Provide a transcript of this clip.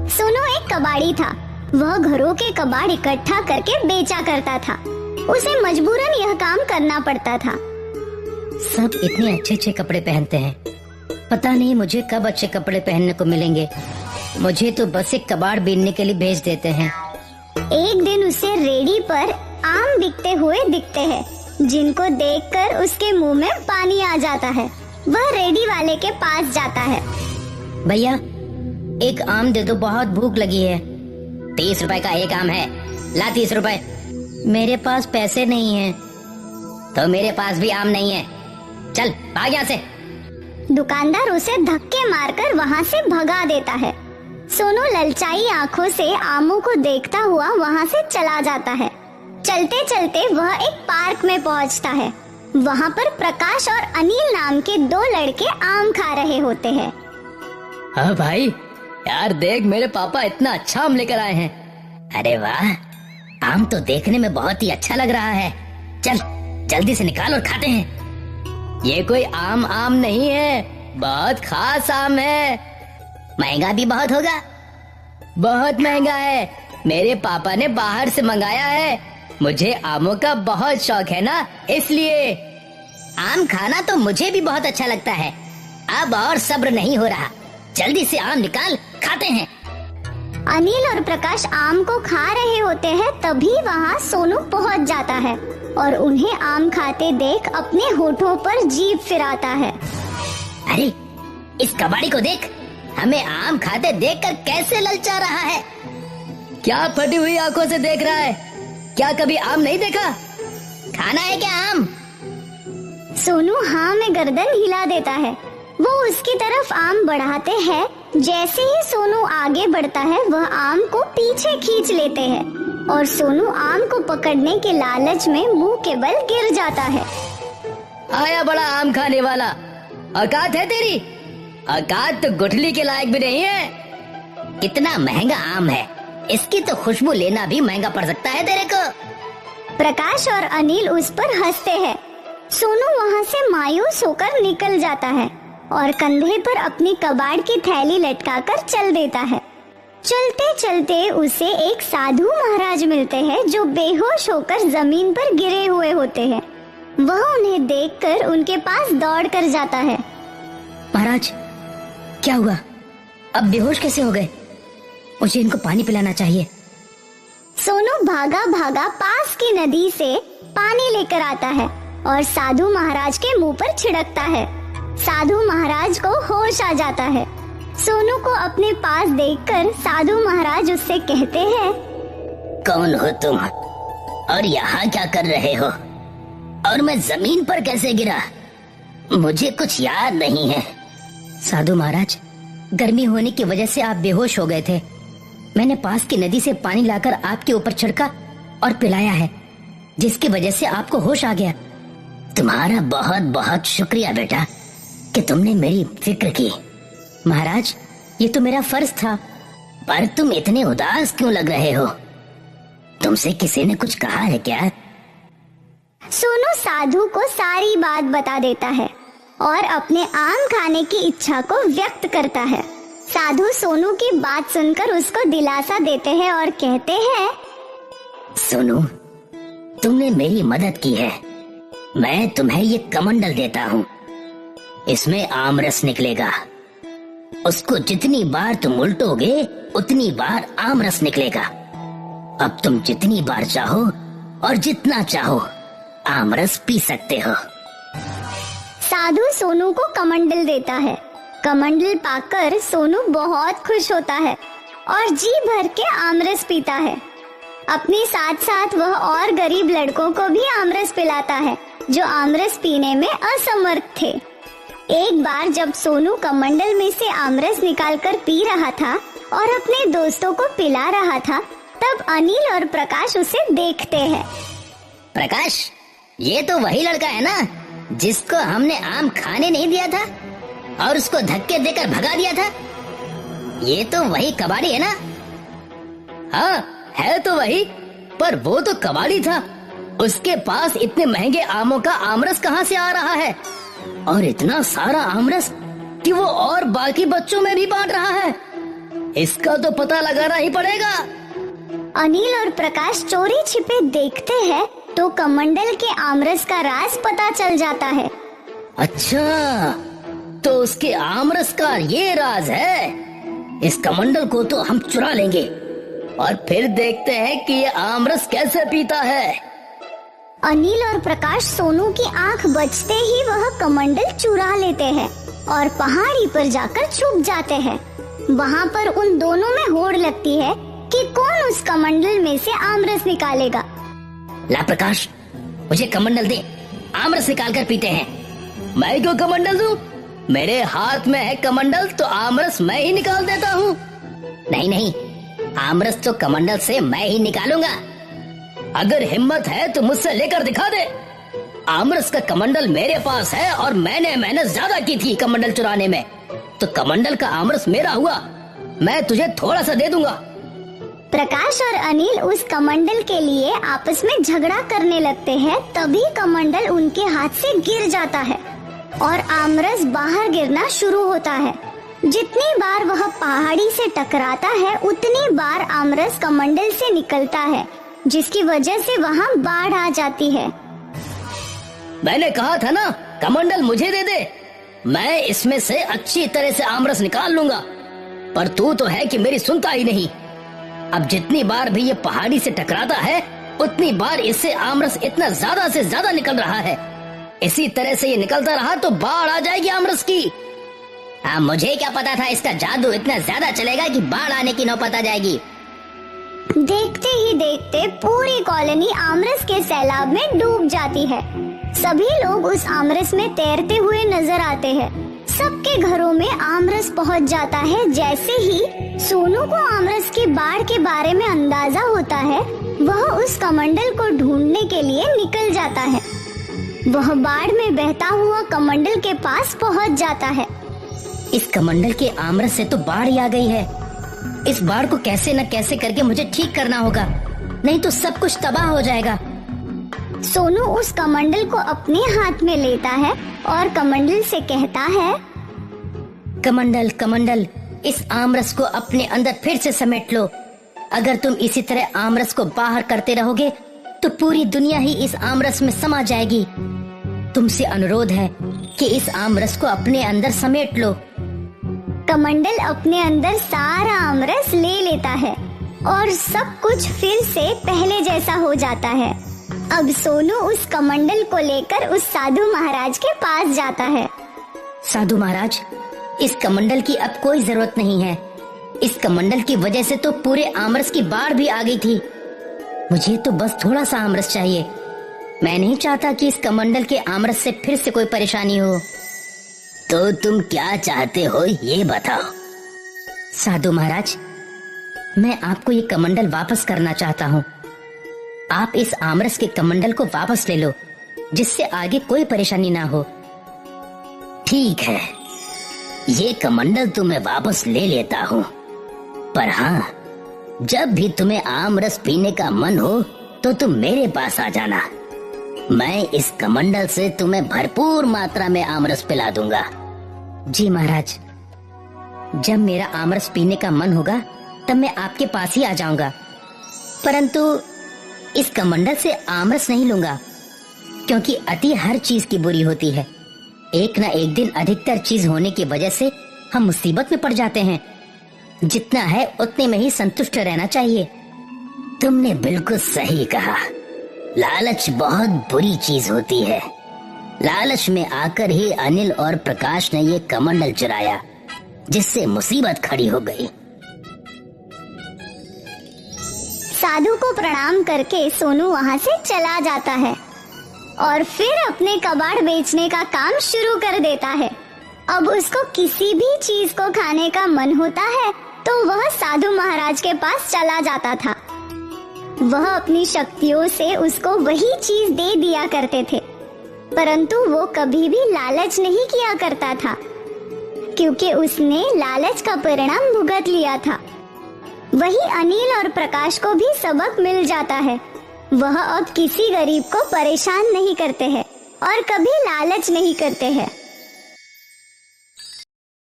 सोनू एक कबाड़ी था। वह घरों के कबाड़ इकट्ठा करके बेचा करता था। उसे मजबूरन यह काम करना पड़ता था। सब इतने अच्छे अच्छे कपड़े पहनते हैं, पता नहीं मुझे कब अच्छे कपड़े पहनने को मिलेंगे। मुझे तो बस एक कबाड़ बीनने के लिए भेज देते हैं। एक दिन उसे रेडी पर आम बिकते हुए दिखते हैं, जिनको देखकर उसके मुंह में पानी आ जाता है। वह रेडी वाले के पास जाता है। भैया एक आम दे दो, बहुत भूख लगी है। 30 रुपए का एक आम है, ला 30 रुपए। मेरे पास पैसे नहीं हैं। तो मेरे पास भी आम नहीं है, चल भाग यहाँ से। दुकानदार उसे धक्के मारकर वहाँ से भगा देता है। सोनू ललचाई आंखों से आमों को देखता हुआ वहाँ से चला जाता है। चलते चलते वह एक पार्क में पहुँचता है। वहाँ पर प्रकाश और अनिल नाम के 2 लड़के आम खा रहे होते हैं। हाँ भाई, यार देख मेरे पापा इतना अच्छा आम लेकर आए हैं। अरे वाह, आम तो देखने में बहुत ही अच्छा लग रहा है। चल जल्दी से निकाल और खाते हैं। ये कोई आम नहीं है, बहुत खास आम है। महंगा भी बहुत होगा। बहुत महंगा है, मेरे पापा ने बाहर से मंगाया है। मुझे आमों का बहुत शौक है ना, इसलिए। आम खाना तो मुझे भी बहुत अच्छा लगता है। अब और सब्र नहीं हो रहा, जल्दी से आम निकाल, खाते हैं। अनिल और प्रकाश आम को खा रहे होते हैं, तभी वहाँ सोनू पहुँच जाता है और उन्हें आम खाते देख अपने होठों पर जीभ फिराता है। अरे इस कबाड़ी को देख, हमें आम खाते देखकर कैसे ललचा रहा है। क्या फटी हुई आंखों से देख रहा है? क्या कभी आम नहीं देखा? खाना है क्या आम? सोनू हाँ में गर्दन हिला देता है। वो उसकी तरफ आम बढ़ाते हैं। जैसे ही सोनू आगे बढ़ता है, वह आम को पीछे खींच लेते हैं और सोनू आम को पकड़ने के लालच में मुंह के बल गिर जाता है। आया बड़ा आम खाने वाला, औकात है तेरी? औकात तो गुठली के लायक भी नहीं है। कितना महंगा आम है, इसकी तो खुशबू लेना भी महंगा पड़ सकता है तेरे को। प्रकाश और अनिल उस पर हंसते हैं। सोनू वहाँ से मायूस होकर निकल जाता है और कंधे पर अपनी कबाड़ की थैली लटकाकर चल देता है। चलते चलते उसे एक साधु महाराज मिलते हैं, जो बेहोश होकर जमीन पर गिरे हुए होते हैं। वह उन्हें देखकर उनके पास दौड़ कर जाता है। महाराज क्या हुआ? अब बेहोश कैसे हो गए? मुझे इनको पानी पिलाना चाहिए। सोनू भागा भागा पास की नदी से पानी लेकर आता है और साधु महाराज के मुंह पर छिड़कता है। साधु महाराज को होश आ जाता है। सोनू को अपने पास देखकर साधु महाराज उससे कहते हैं, कौन हो तुम और यहाँ क्या कर रहे हो? और मैं जमीन पर कैसे गिरा? मुझे कुछ याद नहीं है। साधु महाराज, गर्मी होने की वजह से आप बेहोश हो गए थे। मैंने पास की नदी से पानी लाकर आपके ऊपर छिड़का और पिलाया है, जिसकी वजह से आपको होश आ गया। तुम्हारा बहुत बहुत शुक्रिया बेटा कि तुमने मेरी फिक्र की। महाराज, ये तो मेरा फर्ज था। पर तुम इतने उदास क्यों लग रहे हो? तुमसे किसी ने कुछ कहा है क्या? सोनू साधु को सारी बात बता देता है और अपने आम खाने की इच्छा को व्यक्त करता है। साधु सोनू की बात सुनकर उसको दिलासा देते हैं और कहते हैं, सोनू, तुमने मेरी मदद की है। मैं तुम्हें ये कमंडल देता हूँ, इसमें आम रस निकलेगा। उसको जितनी बार तुम उल्टोगे उतनी बार आम रस निकलेगा। अब तुम जितनी बार चाहो और जितना चाहो आम रस पी सकते हो। साधु सोनू को कमंडल देता है। कमंडल पाकर सोनू बहुत खुश होता है और जी भर के आमरस पीता है। अपने साथ साथ वह और गरीब लड़कों को भी आमरस पिलाता है, जो आमरस पीने में असमर्थ थे। एक बार जब सोनू कमंडल में से आमरस निकालकर पी रहा था और अपने दोस्तों को पिला रहा था, तब अनिल और प्रकाश उसे देखते हैं। प्रकाश, ये तो वही लड़का है ना जिसको हमने आम खाने नहीं दिया था और उसको धक्के देकर भगा दिया था? ये तो वही कबाड़ी है ना? हाँ है तो वही, पर वो तो कबाड़ी था। उसके पास इतने महंगे आमों का आमरस कहाँ से आ रहा है? और इतना सारा आमरस कि वो और बाकी बच्चों में भी बांट रहा है। इसका तो पता लगाना ही पड़ेगा। अनिल और प्रकाश चोरी छिपे देखते हैं तो कमंडल के आमरस का राज पता चल जाता है। अच्छा, तो उसके आमरस का ये राज है। इस कमंडल को तो हम चुरा लेंगे और फिर देखते हैं कि ये आमरस कैसे पीता है। अनिल और प्रकाश सोनू की आंख बचते ही वह कमंडल चुरा लेते हैं और पहाड़ी पर जाकर छुप जाते हैं। वहाँ पर उन दोनों में होड़ लगती है कि कौन उस कमंडल में से आमरस निकालेगा। ला प्रकाश, मुझे कमंडल दे, आमरस निकाल कर पीते हैं। मैं क्यों कमंडल दूं? मेरे हाथ में है कमंडल तो आमरस मैं ही निकाल देता हूँ। नहीं नहीं, आमरस तो कमंडल से मैं ही निकालूंगा। अगर हिम्मत है तो मुझसे लेकर दिखा दे। आमरस का कमंडल मेरे पास है और मैंने मेहनत ज्यादा की थी कमंडल चुराने में, तो कमंडल का आमरस मेरा हुआ। मैं तुझे थोड़ा सा दे दूंगा। प्रकाश और अनिल उस कमंडल के लिए आपस में झगड़ा करने लगते हैं। तभी कमंडल उनके हाथ से गिर जाता है और आमरस बाहर गिरना शुरू होता है। जितनी बार वह पहाड़ी से टकराता है उतनी बार आमरस कमंडल से निकलता है, जिसकी वजह से वहाँ बाढ़ आ जाती है। मैंने कहा था ना, कमंडल मुझे दे दे, मैं इसमें से अच्छी तरह से आमरस निकाल लूंगा। पर तू तो है कि मेरी सुनता ही नहीं। अब जितनी बार भी ये पहाड़ी से टकराता है उतनी बार इससे आमरस इतना ज्यादा से ज्यादा निकल रहा है। इसी तरह से ये निकलता रहा तो बाढ़ आ जाएगी आमरस की। मुझे क्या पता था इसका जादू इतना ज्यादा चलेगा कि बाढ़ आने की नौबत आ जाएगी। देखते ही देखते पूरी कॉलोनी आमरस के सैलाब में डूब जाती है। सभी लोग उस आमरस में तैरते हुए नजर आते हैं। सबके घरों में आमरस पहुंच जाता है। जैसे ही सोनू को आमरस की बाढ़ के बारे में अंदाजा होता है, वह उस कमंडल को ढूंढने के लिए निकल जाता है। वह बाढ़ में बहता हुआ कमंडल के पास पहुंच जाता है। इस कमंडल के आमरस से तो बाढ़ ही आ गई है। इस बाढ़ को कैसे न कैसे करके मुझे ठीक करना होगा, नहीं तो सब कुछ तबाह हो जाएगा। सोनू उस कमंडल को अपने हाथ में लेता है और कमंडल से कहता है, कमंडल कमंडल, इस आमरस को अपने अंदर फिर से समेट लो। अगर तुम इसी तरह आमरस को बाहर करते रहोगे तो पूरी दुनिया ही इस आमरस में समा जाएगी। तुमसे अनुरोध है कि इस आमरस को अपने अंदर समेट लो। कमंडल अपने अंदर सारा आमरस ले लेता है और सब कुछ फिर से पहले जैसा हो जाता है। अब सोनू उस कमंडल को लेकर उस साधु महाराज के पास जाता है। साधु महाराज, इस कमंडल की अब कोई जरूरत नहीं है। इस कमंडल की वजह से तो पूरे आमरस की बाढ़ भी आ गई थी। मुझे तो बस थोड़ा सा आमरस चाहिए। मैं नहीं चाहता कि इस कमंडल के आमरस से फिर से कोई परेशानी हो। तो तुम क्या चाहते हो ये बताओ। साधु महाराज, मैं आपको ये कमंडल वापस करना चाहता हूँ। आप इस आमरस के कमंडल को वापस ले लो, जिससे आगे कोई परेशानी ना हो। ठीक है, ये कमंडल तो मैं वापस ले लेता हूँ, पर हाँ, जब भी तुम्हें आमरस पीने का मन हो तो तुम मेरे पास आ जाना। मैं इस कमंडल से तुम्हें भरपूर मात्रा में आमरस पिला दूंगा। जी महाराज, जब मेरा आमरस पीने का मन होगा तब मैं आपके पास ही आ जाऊंगा। परंतु इस कमंडल से आमरस नहीं लूंगा, क्योंकि अति हर चीज की बुरी होती है। एक ना एक दिन अधिकतर चीज होने की वजह से हम मुसीबत में पड़ जाते हैं। जितना है उतने में ही संतुष्ट रहना चाहिए। तुमने बिल्कुल सही कहा। लालच बहुत बुरी चीज होती है। लालच में आकर ही अनिल और प्रकाश ने ये कमंडल चुराया, जिससे मुसीबत खड़ी हो गई। साधु को प्रणाम करके सोनू वहाँ से चला जाता है और फिर अपने कबाड़ बेचने का काम शुरू कर देता है। अब उसको किसी भी चीज को खाने का मन होता है तो वह साधु महाराज के पास चला जाता था। वह अपनी शक्तियों से उसको वही चीज दे दिया करते थे, परंतु वो कभी भी लालच नहीं किया करता था, क्योंकि उसने लालच का परिणाम भुगत लिया था। वही अनिल और प्रकाश को भी सबक मिल जाता है। वह अब किसी गरीब को परेशान नहीं करते हैं और कभी लालच नहीं करते हैं।